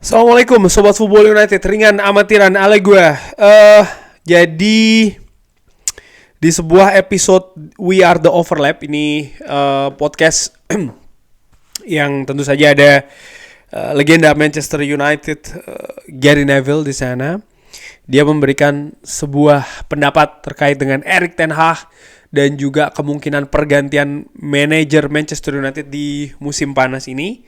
Assalamualaikum Sobat Football United, ringan amatiran ala gue. Jadi di sebuah episode We Are The Overlap ini, podcast yang tentu saja ada legenda Manchester United, Gary Neville di sana. Dia memberikan sebuah pendapat terkait dengan Erik ten Hag dan juga kemungkinan pergantian manajer Manchester United di musim panas ini.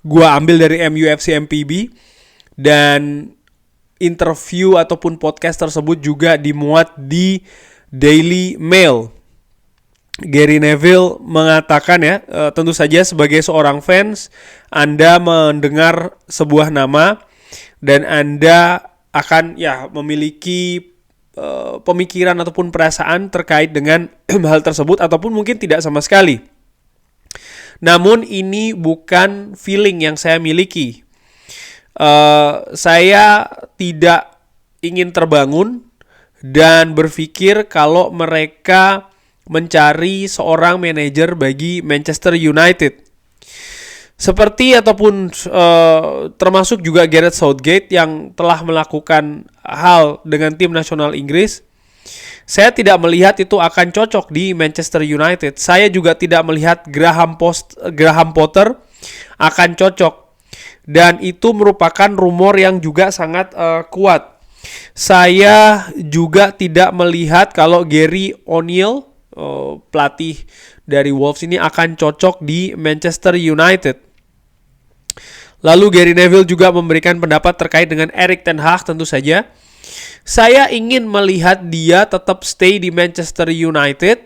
Gua ambil dari MUFC MPB, dan interview ataupun podcast tersebut juga dimuat di Daily Mail. Gary Neville mengatakan tentu saja sebagai seorang fans, Anda mendengar sebuah nama dan Anda akan memiliki pemikiran ataupun perasaan terkait dengan hal tersebut, ataupun mungkin tidak sama sekali. Namun ini bukan feeling yang saya miliki. Saya tidak ingin terbangun dan berpikir kalau mereka mencari seorang manajer bagi Manchester United. Seperti ataupun termasuk juga Gareth Southgate yang telah melakukan hal dengan tim nasional Inggris. Saya tidak melihat itu akan cocok di Manchester United. Saya juga tidak melihat Graham Potter akan cocok. Dan itu merupakan rumor yang juga sangat kuat. Saya juga tidak melihat kalau Gary O'Neill, pelatih dari Wolves ini, akan cocok di Manchester United. Lalu Gary Neville juga memberikan pendapat terkait dengan Erik ten Hag tentu saja. Saya ingin melihat dia tetap stay di Manchester United,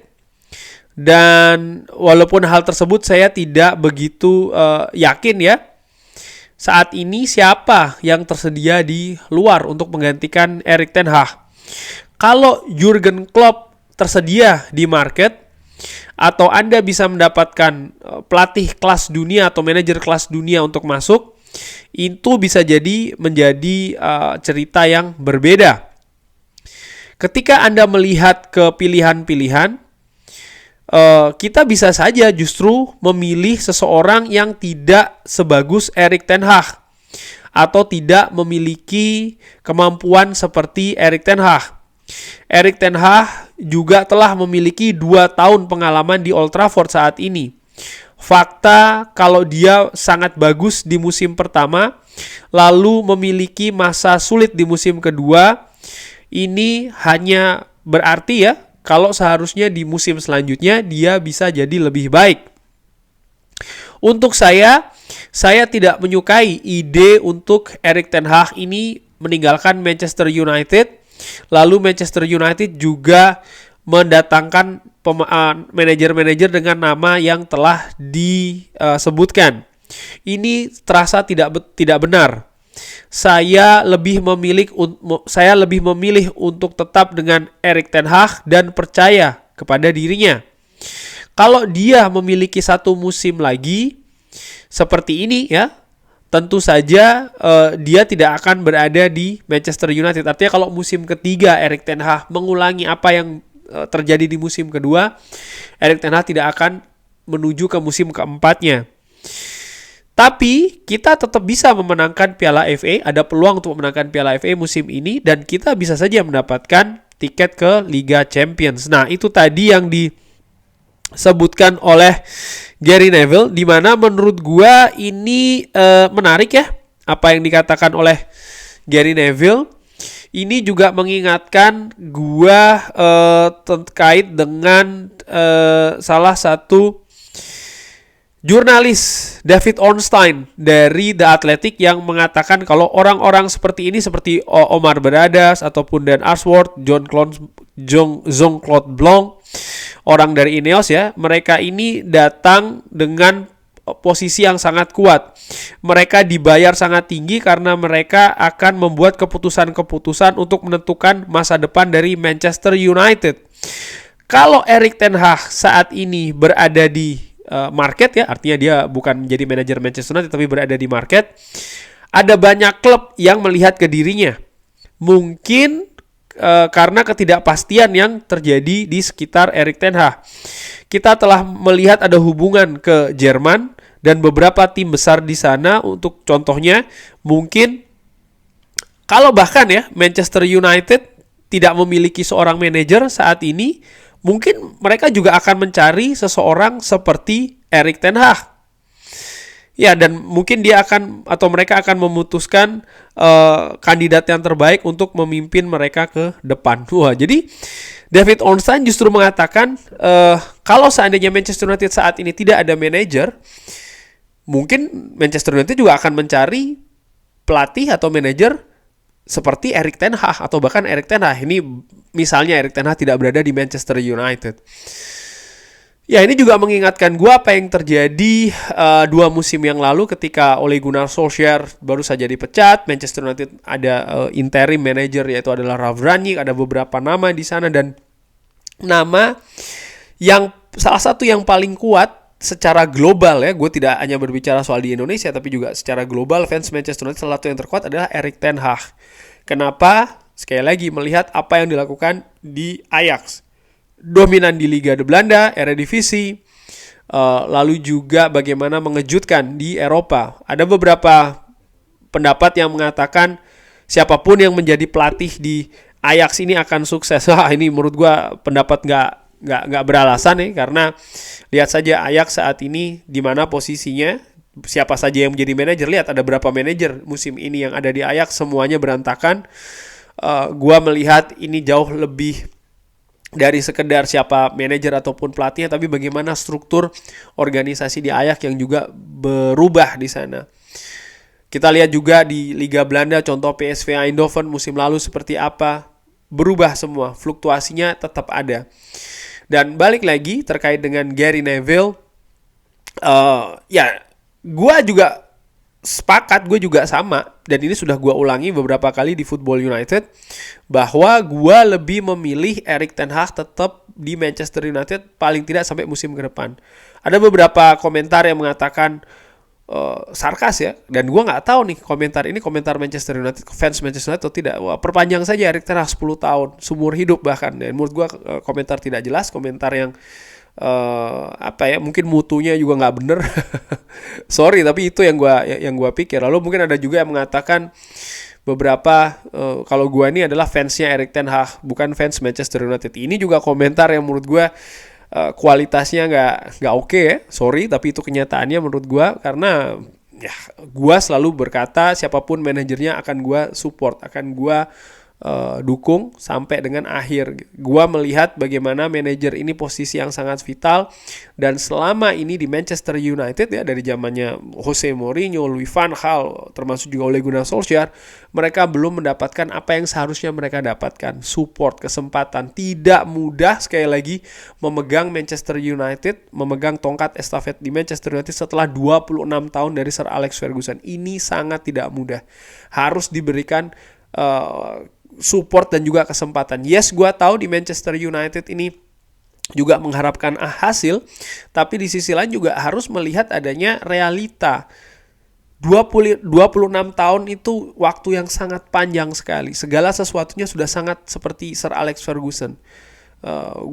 dan walaupun hal tersebut saya tidak begitu yakin ya. Saat ini siapa yang tersedia di luar untuk menggantikan Erik ten Hag? Kalau Jurgen Klopp tersedia di market, atau Anda bisa mendapatkan pelatih kelas dunia atau manajer kelas dunia untuk masuk, itu bisa menjadi cerita yang berbeda. Ketika Anda melihat ke pilihan-pilihan, kita bisa saja justru memilih seseorang yang tidak sebagus Erik ten Hag atau tidak memiliki kemampuan seperti Erik ten Hag. Erik ten Hag juga telah memiliki 2 tahun pengalaman di Old Trafford saat ini. Fakta kalau dia sangat bagus di musim pertama, lalu memiliki masa sulit di musim kedua, ini hanya berarti kalau seharusnya di musim selanjutnya dia bisa jadi lebih baik. Untuk saya tidak menyukai ide untuk Erik ten Hag ini meninggalkan Manchester United. Lalu Manchester United juga mendatangkan manajer-manajer dengan nama yang telah disebutkan. Ini terasa tidak benar. Saya lebih memilih untuk tetap dengan Erik ten Hag dan percaya kepada dirinya. Kalau dia memiliki 1 musim lagi seperti ini tentu saja dia tidak akan berada di Manchester United. Artinya kalau musim ketiga Erik ten Hag mengulangi apa yang terjadi di musim kedua, Erik ten Hag tidak akan menuju ke musim keempatnya. Tapi kita tetap bisa memenangkan Piala FA, ada peluang untuk memenangkan Piala FA musim ini, dan kita bisa saja mendapatkan tiket ke Liga Champions. Nah, itu tadi yang disebutkan oleh Gary Neville, di mana menurut gua ini menarik apa yang dikatakan oleh Gary Neville. Ini juga mengingatkan gua terkait dengan salah satu jurnalis, David Ornstein dari The Athletic, yang mengatakan kalau orang-orang seperti ini, seperti Omar Baradas ataupun Dan Ashworth, Jean-Claude Blanc, orang dari Ineos mereka ini datang dengan posisi yang sangat kuat. Mereka dibayar sangat tinggi karena mereka akan membuat keputusan-keputusan untuk menentukan masa depan dari Manchester United. Kalau Erik ten Hag saat ini berada di market artinya dia bukan menjadi manajer Manchester United tapi berada di market, ada banyak klub yang melihat ke dirinya. Mungkin karena ketidakpastian yang terjadi di sekitar Erik ten Hag. Kita telah melihat ada hubungan ke Jerman dan beberapa tim besar di sana. Untuk contohnya, mungkin kalau bahkan ya Manchester United tidak memiliki seorang manajer saat ini, mungkin mereka juga akan mencari seseorang seperti Erik ten Hag. Ya, dan mungkin dia akan atau mereka akan memutuskan kandidat yang terbaik untuk memimpin mereka ke depan. Wah, jadi David Ornstein justru mengatakan kalau seandainya Manchester United saat ini tidak ada manajer, mungkin Manchester United juga akan mencari pelatih atau manajer seperti Erik ten Hag atau bahkan Erik ten Hag. Ini misalnya Erik ten Hag tidak berada di Manchester United. Ya, ini juga mengingatkan gue apa yang terjadi 2 musim yang lalu ketika Ole Gunnar Solskjaer baru saja dipecat. Manchester United ada interim manager, yaitu adalah Ralf Rangnick. Ada beberapa nama di sana, dan nama yang salah satu yang paling kuat secara global ya, gue tidak hanya berbicara soal di Indonesia tapi juga secara global, fans Manchester United salah satu yang terkuat adalah Erik ten Hag. Kenapa? Sekali lagi melihat apa yang dilakukan di Ajax. Dominan di Liga Belanda, Eredivisie, lalu juga bagaimana mengejutkan di Eropa. Ada beberapa pendapat yang mengatakan siapapun yang menjadi pelatih di Ajax ini akan sukses. Wah, ini menurut gue pendapat nggak beralasan ya, karena lihat saja Ajax saat ini di mana posisinya, siapa saja yang menjadi manajer. Lihat ada berapa manajer musim ini yang ada di Ajax, semuanya berantakan. Gua melihat ini jauh lebih dari sekedar siapa manajer ataupun pelatihnya, tapi bagaimana struktur organisasi di Ajax yang juga berubah di sana. Kita lihat juga di Liga Belanda, contoh PSV Eindhoven musim lalu seperti apa, berubah semua, fluktuasinya tetap ada. Dan balik lagi terkait dengan Gary Neville, ya gue juga sepakat, gue juga sama, dan ini sudah gue ulangi beberapa kali di Football United, bahwa gue lebih memilih Erik ten Hag tetap di Manchester United paling tidak sampai musim ke depan. Ada beberapa komentar yang mengatakan sarkas ya, dan gue nggak tahu nih komentar Manchester United, fans Manchester United atau tidak. Wah, perpanjang saja Erik ten Hag 10 tahun, seumur hidup bahkan. Dan menurut gue komentar tidak jelas, komentar yang mungkin mutunya juga nggak bener. Sorry, tapi itu yang gua pikir. Lalu mungkin ada juga yang mengatakan beberapa kalau gua ini adalah fansnya Erik ten Hag, bukan fans Manchester United. Ini juga komentar yang menurut gua kualitasnya nggak oke ya. Sorry, tapi itu kenyataannya menurut gua, karena ya gua selalu berkata siapapun manajernya akan gua support, akan gua dukung sampai dengan akhir. Gua melihat bagaimana manajer ini posisi yang sangat vital, dan selama ini di Manchester United ya, dari zamannya Jose Mourinho, Louis van Gaal, termasuk juga Ole Gunnar Solskjaer, mereka belum mendapatkan apa yang seharusnya mereka dapatkan, support, kesempatan. Tidak mudah sekali lagi memegang Manchester United, memegang tongkat estafet di Manchester United setelah 26 tahun dari Sir Alex Ferguson. Ini sangat tidak mudah. Harus diberikan support dan juga kesempatan. Yes, gue tahu di Manchester United ini juga mengharapkan hasil, tapi di sisi lain juga harus melihat adanya realita. 26 tahun itu waktu yang sangat panjang sekali. Segala sesuatunya sudah sangat seperti Sir Alex Ferguson.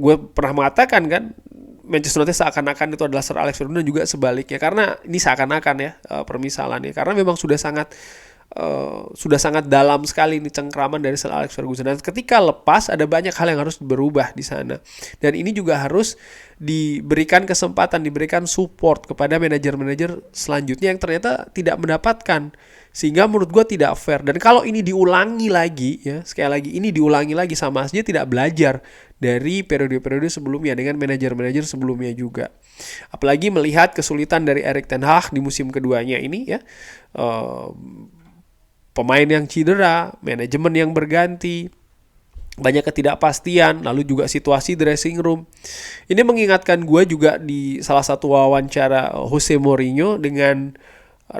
Gue pernah mengatakan kan, Manchester United seakan-akan itu adalah Sir Alex Ferguson, dan juga sebaliknya. Karena ini seakan-akan ya permisalannya, karena memang sudah sangat dalam sekali ini cengkraman dari Sir Alex Ferguson. Dan ketika lepas, ada banyak hal yang harus berubah di sana. Dan ini juga harus diberikan kesempatan, diberikan support kepada manajer-manajer selanjutnya yang ternyata tidak mendapatkan. Sehingga menurut gue tidak fair. Dan kalau ini diulangi lagi, ya sekali lagi ini diulangi lagi, sama saja tidak belajar dari periode-periode sebelumnya dengan manajer-manajer sebelumnya juga. Apalagi melihat kesulitan dari Erik ten Hag di musim keduanya ini ya. Pemain yang cedera, manajemen yang berganti, banyak ketidakpastian, lalu juga situasi dressing room. Ini mengingatkan gue juga di salah satu wawancara Jose Mourinho dengan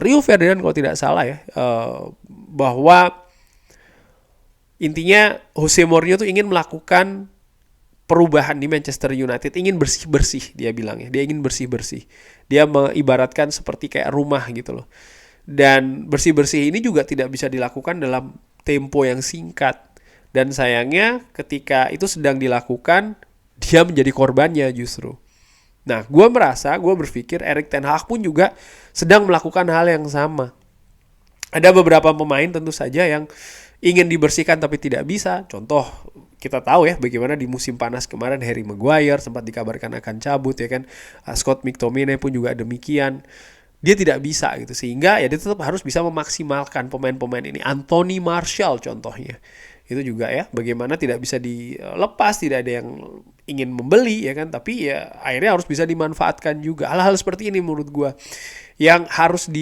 Rio Ferdinand kalau tidak salah ya, bahwa intinya Jose Mourinho tuh ingin melakukan perubahan di Manchester United, ingin bersih-bersih, dia bilang ya, dia ingin bersih-bersih. Dia mengibaratkan seperti kayak rumah gitu loh. Dan bersih-bersih ini juga tidak bisa dilakukan dalam tempo yang singkat. Dan sayangnya ketika itu sedang dilakukan, dia menjadi korbannya justru. Nah, gue berpikir Erik ten Hag pun juga sedang melakukan hal yang sama. Ada beberapa pemain tentu saja yang ingin dibersihkan tapi tidak bisa. Contoh, kita tahu ya bagaimana di musim panas kemarin Harry Maguire sempat dikabarkan akan cabut ya kan. Scott McTominay pun juga demikian. Dia tidak bisa gitu, sehingga ya dia tetap harus bisa memaksimalkan pemain-pemain ini. Anthony Martial contohnya. Itu juga ya, bagaimana tidak bisa dilepas, tidak ada yang ingin membeli ya kan, tapi ya akhirnya harus bisa dimanfaatkan juga. Hal-hal seperti ini menurut gue yang harus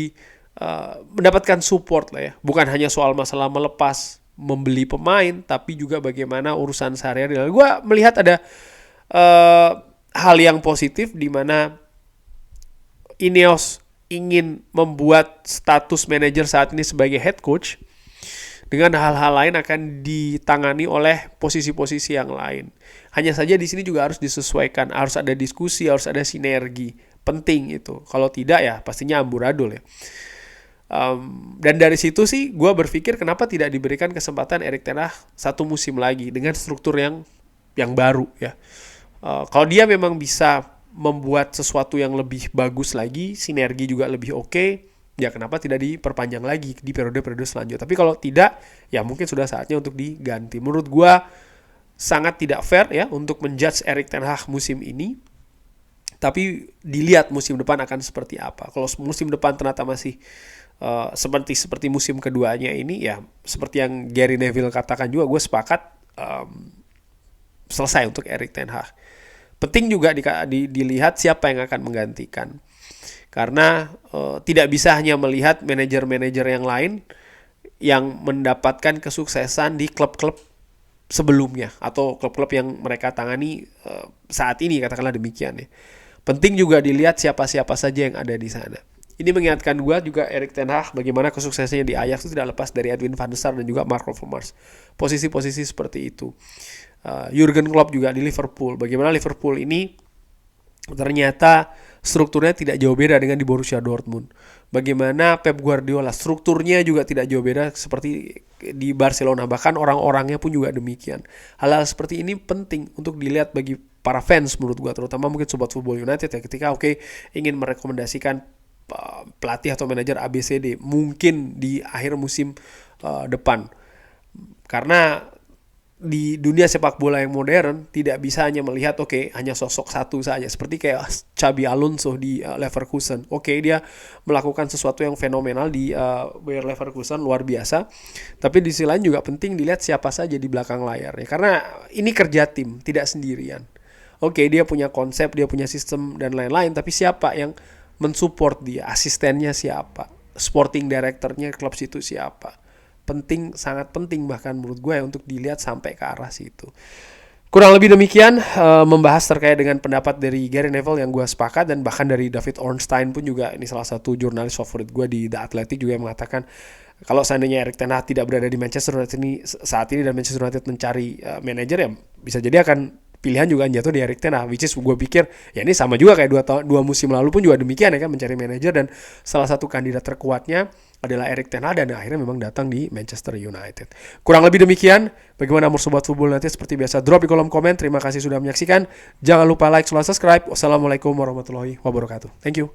mendapatkan support lah ya. Bukan hanya soal masalah melepas, membeli pemain, tapi juga bagaimana urusan sehari-hari. Gue melihat ada hal yang positif di mana Ineos ingin membuat status manajer saat ini sebagai head coach, dengan hal-hal lain akan ditangani oleh posisi-posisi yang lain. Hanya saja di sini juga harus disesuaikan, harus ada diskusi, harus ada sinergi. Penting itu. Kalau tidak ya pastinya amburadul ya. Dan dari situ sih gue berpikir kenapa tidak diberikan kesempatan Erik ten Hag 1 musim lagi dengan struktur yang baru ya. Kalau dia memang bisa membuat sesuatu yang lebih bagus lagi, sinergi juga lebih oke, ya kenapa tidak diperpanjang lagi di periode-periode selanjutnya. Tapi kalau tidak, ya mungkin sudah saatnya untuk diganti. Menurut gue sangat tidak fair ya untuk menjudge Erik ten Hag musim ini. Tapi dilihat musim depan akan seperti apa. Kalau musim depan ternyata masih seperti musim keduanya ini, ya seperti yang Gary Neville katakan juga, gue sepakat selesai untuk Erik ten Hag. Penting juga dilihat siapa yang akan menggantikan. Karena tidak bisa hanya melihat manajer-manajer yang lain yang mendapatkan kesuksesan di klub-klub sebelumnya atau klub-klub yang mereka tangani saat ini, katakanlah demikian ya. Penting juga dilihat siapa-siapa saja yang ada di sana. Ini mengingatkan gue juga Erik ten Hag bagaimana kesuksesannya di Ajax itu tidak lepas dari Edwin van der Sar dan juga Marco Overmars. Posisi-posisi seperti itu. Jurgen Klopp juga di Liverpool. Bagaimana Liverpool ini ternyata strukturnya tidak jauh beda dengan di Borussia Dortmund. Bagaimana Pep Guardiola strukturnya juga tidak jauh beda seperti di Barcelona. Bahkan orang-orangnya pun juga demikian. Hal-hal seperti ini penting untuk dilihat bagi para fans menurut gue, terutama mungkin Sobat Football United ya, ketika ingin merekomendasikan pelatih atau manajer ABCD mungkin di akhir musim depan. Karena di dunia sepak bola yang modern tidak bisa hanya melihat hanya sosok satu saja, seperti kayak Xabi Alonso di Leverkusen. Dia melakukan sesuatu yang fenomenal di Bayer Leverkusen, luar biasa, tapi di sisi lain juga penting dilihat siapa saja di belakang layarnya, karena ini kerja tim, tidak sendirian. Dia punya konsep, dia punya sistem dan lain-lain, tapi siapa yang mensupport dia, asistennya siapa, sporting directornya klub situ siapa. Penting, sangat penting bahkan menurut gue ya, untuk dilihat sampai ke arah situ. Kurang lebih demikian membahas terkait dengan pendapat dari Gary Neville yang gue sepakat, dan bahkan dari David Ornstein pun juga, ini salah satu jurnalis favorit gue di The Athletic juga yang mengatakan kalau seandainya Erik ten Hag tidak berada di Manchester United ini saat ini dan Manchester United mencari manajer, ya bisa jadi akan pilihan juga jatuh di Erik ten Hag, which is gue pikir ya ini sama juga kayak dua musim lalu pun juga demikian ya kan, mencari manajer, dan salah satu kandidat terkuatnya adalah Erik ten Hag, dan akhirnya memang datang di Manchester United. Kurang lebih demikian. Bagaimana menurut Sobat Football United? Seperti biasa drop di kolom komen. Terima kasih sudah menyaksikan. Jangan lupa like, subscribe. Wassalamualaikum warahmatullahi wabarakatuh. Thank you.